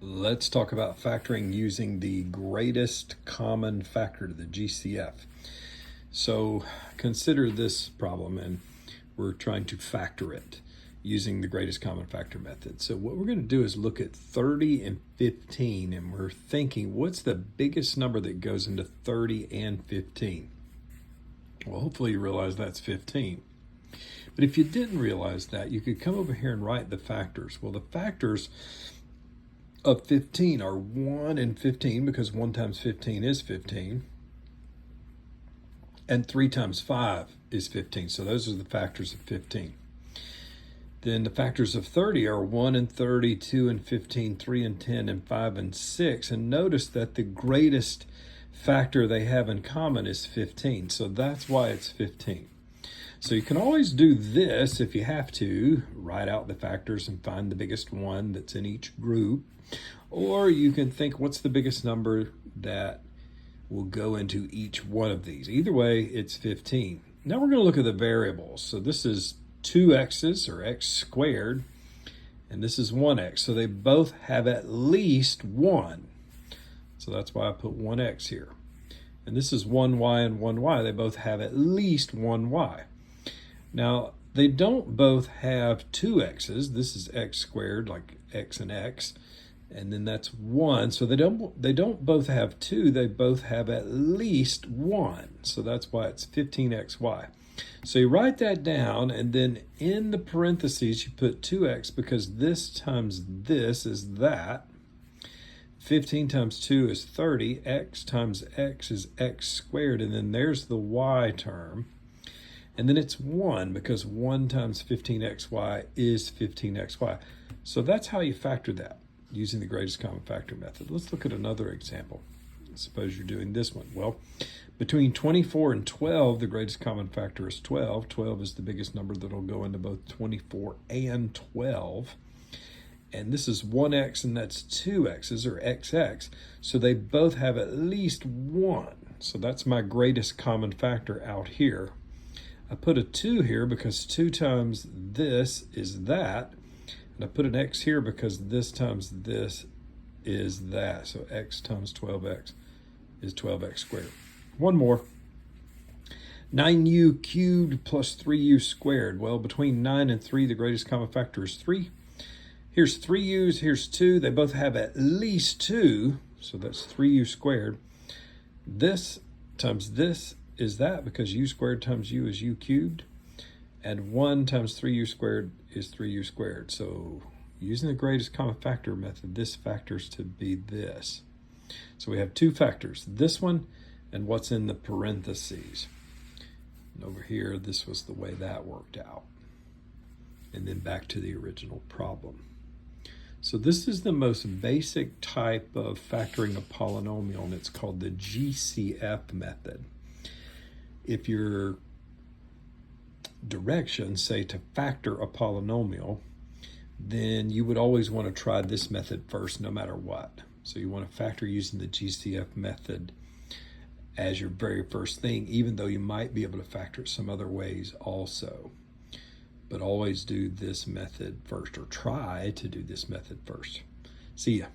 Let's talk about factoring using the greatest common factor, the GCF. So consider this problem, and we're trying to factor it using the greatest common factor method. So what we're going to do is look at 30 and 15, and we're thinking, what's the biggest number that goes into 30 and 15? Well, hopefully you realize that's 15. But if you didn't realize that, you could come over here and write the factors. Well, the factors of 15 are 1 and 15, because 1 times 15 is 15. And 3 times 5 is 15. So those are the factors of 15. Then the factors of 30 are 1 and 30, 2 and 15, 3 and 10, and 5 and 6. And notice that the greatest factor they have in common is 15. So that's why it's 15. So you can always do this if you have to, write out the factors and find the biggest one that's in each group. Or you can think, what's the biggest number that will go into each one of these? Either way, it's 15. Now we're going to look at the variables. So this is 2x's, or x squared, and this is 1x. So they both have at least 1. So that's why I put 1x here. And this is 1y and 1y. They both have at least 1y. Now, they don't both have 2x's. This is x squared, like x and x, and then that's 1. So they don't both have 2. They both have at least 1. So that's why it's 15xy. So you write that down, and then in the parentheses you put 2x, because this times this is that. 15 times 2 is 30. X times x is x squared, and then there's the y term. And then it's 1, because 1 times 15xy is 15xy. So that's how you factor that, using the greatest common factor method. Let's look at another example. Suppose you're doing this one. Well, between 24 and 12, the greatest common factor is 12. 12 is the biggest number that will go into both 24 and 12. And this is 1x, and that's 2x's, or xx. So they both have at least 1. So that's my greatest common factor out here. I put a 2 here because 2 times this is that. And I put an x here because this times this is that. So x times 12x is 12x squared. One more. 9u cubed plus 3u squared. Well, between 9 and 3, the greatest common factor is 3. Here's 3u's, here's 2. They both have at least 2. So that's 3u squared. This times this is that, because u squared times u is u cubed, and 1 times 3u squared is 3u squared. So using the greatest common factor method, this factors to be this. So we have two factors, this one and what's in the parentheses. And over here, this was the way that worked out. And then back to the original problem. So this is the most basic type of factoring a polynomial, and it's called the GCF method. If your directions say to factor a polynomial, then you would always want to try this method first, no matter what. So you want to factor using the GCF method as your very first thing, even though you might be able to factor it some other ways also. But always do this method first, or try to do this method first. See ya.